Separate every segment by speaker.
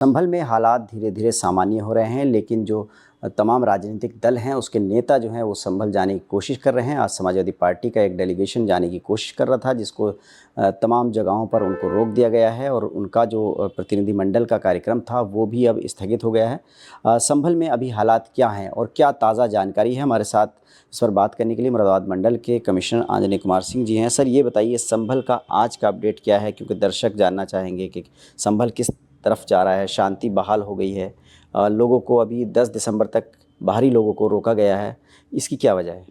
Speaker 1: संभल में हालात धीरे धीरे सामान्य हो रहे हैं, लेकिन जो तमाम राजनीतिक दल हैं उसके नेता जो हैं वो संभल जाने की कोशिश कर रहे हैं। आज समाजवादी पार्टी का एक डेलीगेशन जाने की कोशिश कर रहा था, जिसको तमाम जगहों पर उनको रोक दिया गया है और उनका जो प्रतिनिधिमंडल का कार्यक्रम था वो भी अब स्थगित हो गया है। संभल में अभी हालात क्या हैं और क्या ताज़ा जानकारी है, हमारे साथ इस पर बात करने के लिए मुरादाबाद मंडल के कमिश्नर आंजनेय कुमार सिंह जी हैं। सर, ये बताइए संभल का आज का अपडेट क्या है, क्योंकि दर्शक जानना चाहेंगे कि संभल किस तरफ जा रहा है। शांति बहाल हो गई है, लोगों को अभी 10 दिसंबर तक बाहरी लोगों को रोका गया है, इसकी क्या वजह है?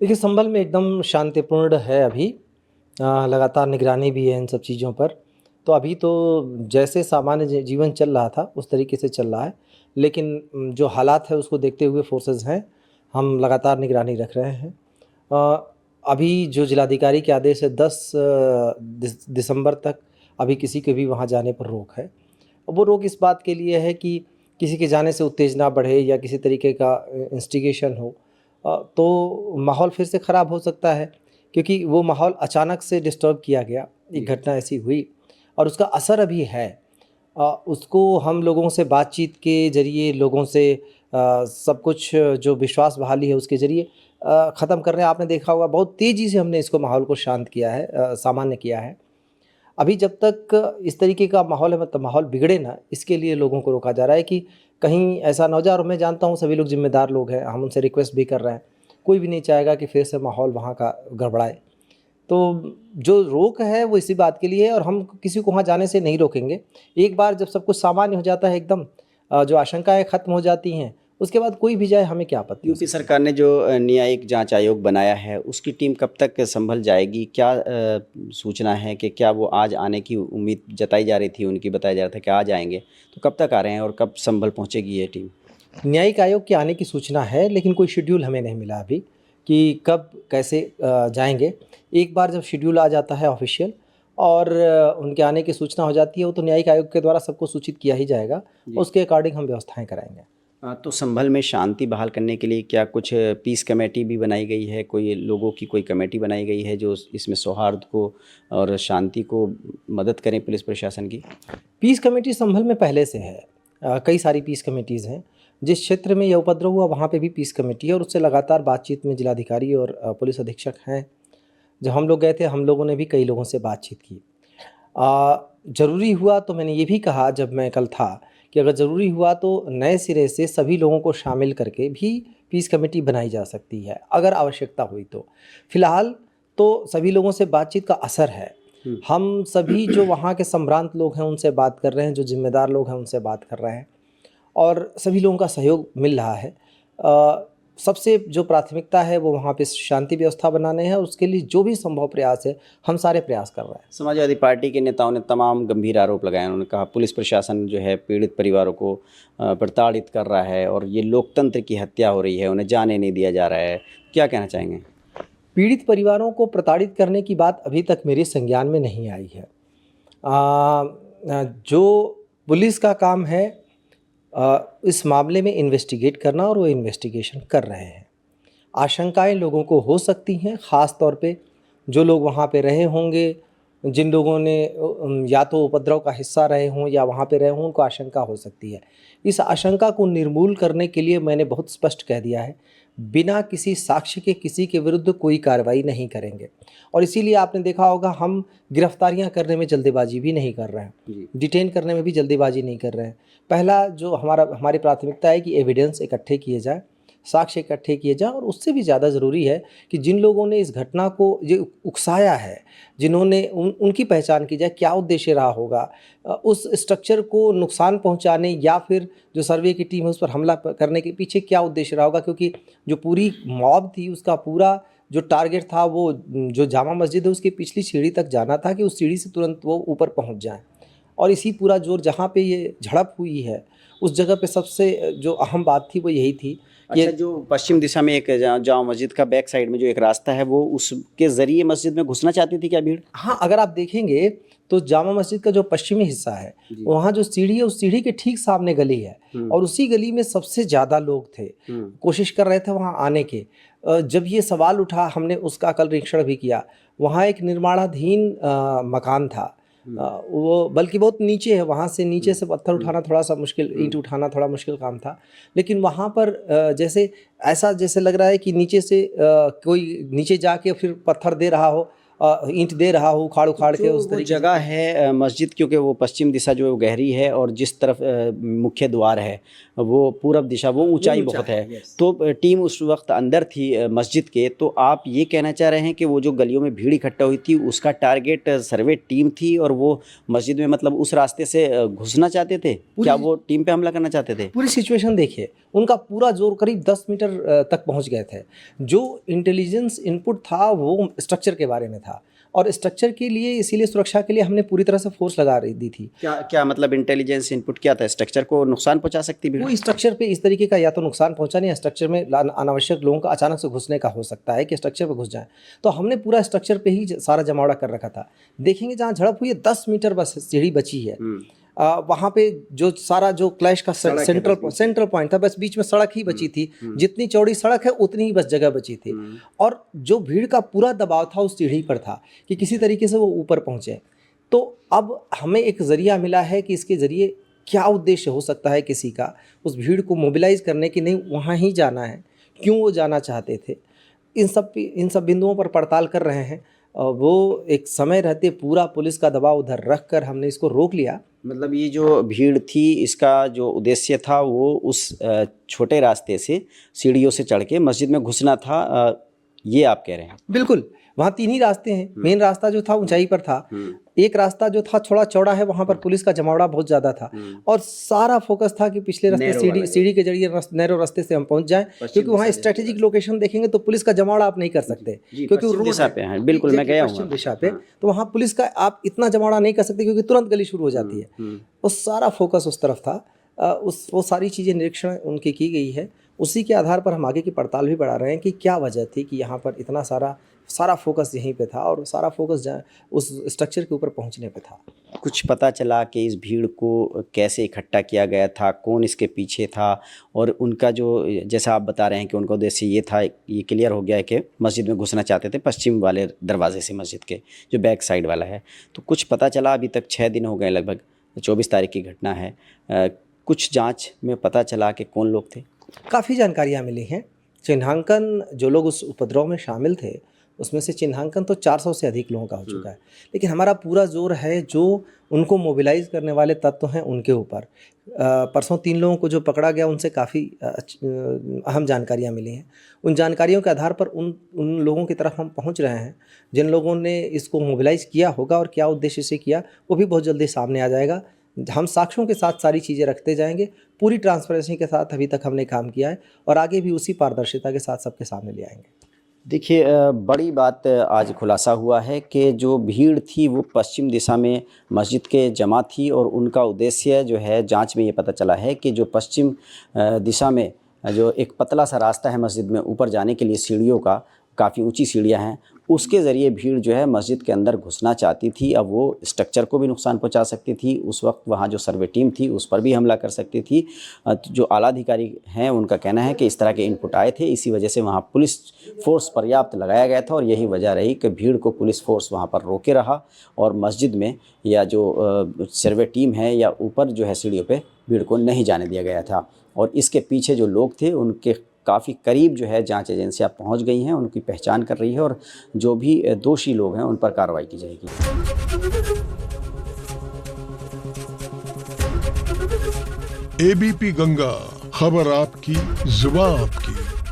Speaker 2: देखिए, संभल में एकदम शांतिपूर्ण है अभी। लगातार निगरानी भी है इन सब चीज़ों पर। तो अभी तो जैसे सामान्य जीवन चल रहा था उस तरीके से चल रहा है, लेकिन जो हालात है उसको देखते हुए फोर्सेस हैं, हम लगातार निगरानी रख रहे हैं। अभी जो जिलाधिकारी के आदेश है 10 दिसंबर तक अभी किसी के भी वहाँ जाने पर रोक है। वो रोक इस बात के लिए है कि किसी के जाने से उत्तेजना बढ़े या किसी तरीके का इंस्टिगेशन हो, तो माहौल फिर से ख़राब हो सकता है, क्योंकि वो माहौल अचानक से डिस्टर्ब किया गया, एक घटना ऐसी हुई और उसका असर अभी है। उसको हम लोगों से बातचीत के ज़रिए, लोगों से सब कुछ जो विश्वास बहाली है उसके ज़रिए ख़त्म कर रहे हैं। आपने देखा होगा बहुत तेज़ी से हमने इसको माहौल को शांत किया है, सामान्य किया है। अभी जब तक इस तरीके का माहौल है, मतलब माहौल बिगड़े ना, इसके लिए लोगों को रोका जा रहा है कि कहीं ऐसा ना हो जाए। और मैं जानता हूँ सभी लोग ज़िम्मेदार लोग हैं, हम उनसे रिक्वेस्ट भी कर रहे हैं। कोई भी नहीं चाहेगा कि फिर से माहौल वहाँ का गड़बड़ाए। तो जो रोक है वो इसी बात के लिए है और हम किसी को वहाँ जाने से नहीं रोकेंगे। एक बार जब सब कुछ सामान्य हो जाता है एकदम, जो आशंकाएँ ख़त्म हो जाती हैं, उसके बाद कोई भी जाए, हमें क्या आपत्ति।
Speaker 1: यूपी सरकार ने जो न्यायिक जांच आयोग बनाया है उसकी टीम कब तक संभल जाएगी? क्या सूचना है कि क्या वो आज आने की उम्मीद जताई जा रही थी, उनकी बताया जा रहा था कि आज आएंगे, तो कब तक आ रहे हैं और कब संभल पहुंचेगी ये टीम?
Speaker 2: न्यायिक आयोग के आने की सूचना है, लेकिन कोई शेड्यूल हमें नहीं मिला अभी कि कब कैसे जाएंगे। एक बार जब शेड्यूल आ जाता है ऑफिशियल और उनके आने की सूचना हो जाती है, वो तो न्यायिक आयोग के द्वारा सबको सूचित किया ही जाएगा, उसके अकॉर्डिंग हम व्यवस्थाएं कराएंगे।
Speaker 1: तो संभल में शांति बहाल करने के लिए क्या कुछ पीस कमेटी भी बनाई गई है? कोई लोगों की कोई कमेटी बनाई गई है जो इसमें सौहार्द को और शांति को मदद करें पुलिस प्रशासन की?
Speaker 2: पीस कमेटी संभल में पहले से है। कई सारी पीस कमेटीज़ हैं। जिस क्षेत्र में यह उपद्रव हुआ वहाँ पे भी पीस कमेटी है और उससे लगातार बातचीत में जिलाधिकारी और पुलिस अधीक्षक हैं। जब हम लोग गए थे, हम लोगों ने भी कई लोगों से बातचीत की। ज़रूरी हुआ तो मैंने ये भी कहा जब मैं कल था कि अगर ज़रूरी हुआ तो नए सिरे से सभी लोगों को शामिल करके भी पीस कमेटी बनाई जा सकती है, अगर आवश्यकता हुई तो। फ़िलहाल तो सभी लोगों से बातचीत का असर है। हम सभी जो वहाँ के संभ्रांत लोग हैं उनसे बात कर रहे हैं, जो ज़िम्मेदार लोग हैं उनसे बात कर रहे हैं और सभी लोगों का सहयोग मिल रहा है। सबसे जो प्राथमिकता है वो वहाँ पे शांति व्यवस्था बनाने हैं, उसके लिए जो भी संभव प्रयास है हम सारे प्रयास कर रहे हैं।
Speaker 1: समाजवादी पार्टी के नेताओं ने तमाम गंभीर आरोप लगाए। उन्होंने कहा पुलिस प्रशासन जो है पीड़ित परिवारों को प्रताड़ित कर रहा है और ये लोकतंत्र की हत्या हो रही है, उन्हें जाने नहीं दिया जा रहा है। क्या कहना चाहेंगे?
Speaker 2: पीड़ित परिवारों को प्रताड़ित करने की बात अभी तक मेरे संज्ञान में नहीं आई है। जो पुलिस का काम है इस मामले में इन्वेस्टिगेट करना, और वो इन्वेस्टिगेशन कर रहे हैं। आशंकाएं लोगों को हो सकती हैं, ख़ास तौर पे जो लोग वहाँ पे रहे होंगे, जिन लोगों ने या तो उपद्रव का हिस्सा रहे हों या वहाँ पे रहे हों, उनको आशंका हो सकती है। इस आशंका को निर्मूल करने के लिए मैंने बहुत स्पष्ट कह दिया है, बिना किसी साक्ष्य के किसी के विरुद्ध कोई कार्रवाई नहीं करेंगे। और इसीलिए आपने देखा होगा हम गिरफ्तारियां करने में जल्दबाजी भी नहीं कर रहे हैं, डिटेन करने में भी जल्दबाजी नहीं कर रहे हैं। पहला जो हमारी प्राथमिकता है कि एविडेंस इकट्ठे किए जाए, साक्ष्य इकट्ठे किए जाएँ, और उससे भी ज़्यादा ज़रूरी है कि जिन लोगों ने इस घटना को ये उकसाया है, जिन्होंने उनकी पहचान की जाए, क्या उद्देश्य रहा होगा, उस स्ट्रक्चर को नुकसान पहुंचाने या फिर जो सर्वे की टीम है उस पर हमला करने के पीछे क्या उद्देश्य रहा होगा। क्योंकि जो पूरी मॉब थी उसका पूरा जो टारगेट था वो जो जामा मस्जिद है उसकी पिछली सीढ़ी तक जाना था कि उस सीढ़ी से तुरंत वो ऊपर पहुँच जाएँ। और इसी पूरा जोर जहाँ पे ये झड़प हुई है उस जगह पे सबसे जो अहम बात थी वो यही थी।
Speaker 1: अच्छा, जो पश्चिम दिशा में एक जामा मस्जिद का बैक साइड में जो एक रास्ता है, वो उसके ज़रिए मस्जिद में घुसना चाहती थी क्या भीड़?
Speaker 2: हाँ, अगर आप देखेंगे तो जामा मस्जिद का जो पश्चिमी हिस्सा है वहाँ जो सीढ़ी है उस सीढ़ी के ठीक सामने गली है और उसी गली में सबसे ज़्यादा लोग थे, कोशिश कर रहे थे वहाँ आने के। जब ये सवाल उठा हमने उसका कल निरीक्षण भी किया। वहाँ एक निर्माणाधीन मकान था वो बल्कि बहुत नीचे है, वहाँ से नीचे से पत्थर उठाना थोड़ा सा मुश्किल, ईंट उठाना थोड़ा मुश्किल काम था। लेकिन वहाँ पर जैसे ऐसा जैसे लग रहा है कि नीचे से कोई नीचे जाके फिर पत्थर दे रहा हो, ईंट दे रहा हो उखाड़ उखाड़ के उस तरीके
Speaker 1: जगह है मस्जिद, क्योंकि वो पश्चिम दिशा जो है वो गहरी है और जिस तरफ मुख्य द्वार है वो पूरब दिशा, वो ऊंचाई बहुत है। तो टीम उस वक्त अंदर थी मस्जिद के। तो आप ये कहना चाह रहे हैं कि वो जो गलियों में भीड़ इकट्ठा हुई थी उसका टारगेट सर्वे टीम थी और वो मस्जिद में मतलब उस रास्ते से घुसना चाहते थे? क्या वो टीम पे हमला करना चाहते थे?
Speaker 2: पूरी सिचुएशन देखिए, उनका पूरा जोर करीब 10 मीटर तक पहुंच गए थे। जो इंटेलिजेंस इनपुट था वो स्ट्रक्चर के बारे में था और स्ट्रक्चर के लिए, इसीलिए सुरक्षा के लिए हमने पूरी तरह से फोर्स लगा दी थी।
Speaker 1: क्या मतलब इंटेलिजेंस इनपुट क्या था? स्ट्रक्चर को नुकसान पहुंचा सकती भीड़?
Speaker 2: कोई स्ट्रक्चर पे इस तरीके का या तो नुकसान पहुंचाने या स्ट्रक्चर में अनावश्यक लोगों का अचानक से घुसने का हो सकता है कि स्ट्रक्चर पे घुस जाए। तो हमने पूरा स्ट्रक्चर पे ही सारा जमावड़ा कर रखा था। देखेंगे जहाँ झड़प हुई है 10 मीटर बस सीढ़ी बची है। वहाँ पे जो सारा जो क्लैश का सेंट्रल पॉइंट था, बस बीच में सड़क ही बची थी। जितनी चौड़ी सड़क है उतनी ही बस जगह बची थी और जो भीड़ का पूरा दबाव था उस सीढ़ी पर था कि किसी तरीके से वो ऊपर पहुँचे। तो अब हमें एक जरिया मिला है कि इसके ज़रिए क्या उद्देश्य हो सकता है किसी का, उस भीड़ को मोबिलाइज करने की, नहीं वहाँ ही जाना है, क्यों वो जाना चाहते थे, इन सब बिंदुओं पर पड़ताल कर रहे हैं। वो एक समय रहते पूरा पुलिस का दबाव उधर रख कर हमने इसको रोक लिया।
Speaker 1: मतलब ये जो भीड़ थी इसका जो उद्देश्य था वो उस छोटे रास्ते से सीढ़ियों से चढ़ के मस्जिद में घुसना था, ये आप कह रहे हैं?
Speaker 2: बिल्कुल, वहाँ 3 ही रास्ते हैं। मेन रास्ता जो था ऊंचाई पर था, एक रास्ता जो था थोड़ा चौड़ा है, वहाँ पर पुलिस का जमावड़ा बहुत ज़्यादा था और सारा फोकस था कि पिछले रास्ते सीढ़ी के जरिए नैरो रास्ते से हम पहुँच जाएं, क्योंकि वहाँ स्ट्रेटेजिक लोकेशन देखेंगे तो पुलिस का जमावड़ा आप नहीं कर सकते क्योंकि रोड दिशा पे है। बिल्कुल, मैं गया हूँ पश्चिम दिशा पे, तो वहाँ पुलिस का आप इतना जमावड़ा नहीं कर सकते क्योंकि तुरंत गली शुरू हो जाती है। वो सारा फोकस उस तरफ था। वो सारी चीज़ें निरीक्षण उनकी की गई है। उसी के आधार पर हम आगे की पड़ताल भी बढ़ा रहे हैं कि क्या वजह थी कि यहाँ पर इतना सारा फोकस यहीं पे था और सारा फोकस उस स्ट्रक्चर के ऊपर पहुँचने पे था।
Speaker 1: कुछ पता चला कि इस भीड़ को कैसे इकट्ठा किया गया था, कौन इसके पीछे था और उनका जो, जैसा आप बता रहे हैं कि उनका उद्देश्य ये था, ये क्लियर हो गया है कि मस्जिद में घुसना चाहते थे पश्चिम वाले दरवाजे से, मस्जिद के जो बैक साइड वाला है। तो कुछ पता चला? अभी तक 6 दिन हो गए, लगभग 24 तारीख की घटना है। कुछ जाँच में पता चला कि कौन लोग थे?
Speaker 2: काफ़ी जानकारियाँ मिली हैं। चिन्हांकन जो लोग उस उपद्रव में शामिल थे उसमें से चिन्हांकन तो 400 से अधिक लोगों का हो चुका है। लेकिन हमारा पूरा जोर है जो उनको मोबिलाइज़ करने वाले तत्व हैं उनके ऊपर। परसों 3 लोगों को जो पकड़ा गया उनसे काफ़ी अहम जानकारियाँ मिली हैं। उन जानकारियों के आधार पर उन लोगों की तरफ हम पहुंच रहे हैं जिन लोगों ने इसको मोबिलाइज़ किया होगा और क्या उद्देश्य से किया वो भी बहुत जल्दी सामने आ जाएगा। हम साक्ष्यों के साथ सारी चीज़ें रखते जाएंगे। पूरी ट्रांसपेरेंसी के साथ अभी तक हमने काम किया है और आगे भी उसी पारदर्शिता के साथ सबके सामने ले आएंगे।
Speaker 1: देखिए, बड़ी बात आज खुलासा हुआ है कि जो भीड़ थी वो पश्चिम दिशा में मस्जिद के जमा थी और उनका उद्देश्य जो है, जांच में ये पता चला है कि जो पश्चिम दिशा में जो एक पतला सा रास्ता है मस्जिद में ऊपर जाने के लिए, सीढ़ियों का, काफ़ी ऊंची सीढ़ियां हैं, उसके ज़रिए भीड़ जो है मस्जिद के अंदर घुसना चाहती थी। अब वो स्ट्रक्चर को भी नुकसान पहुंचा सकती थी। उस वक्त वहाँ जो सर्वे टीम थी उस पर भी हमला कर सकती थी। जो आला अधिकारी हैं उनका कहना है कि इस तरह के इनपुट आए थे, इसी वजह से वहाँ पुलिस फोर्स पर्याप्त लगाया गया था और यही वजह रही कि भीड़ को पुलिस फोर्स वहाँ पर रोके रहा और मस्जिद में या जो सर्वे टीम है या ऊपर जो है सीढ़ियों पर भीड़ को नहीं जाने दिया गया था। और इसके पीछे जो लोग थे उनके काफ़ी करीब जो है जांच एजेंसियां पहुंच गई हैं, उनकी पहचान कर रही है और जो भी दोषी लोग हैं उन पर कार्रवाई की जाएगी।
Speaker 3: एबीपी गंगा, खबर आपकी, जुबान आपकी।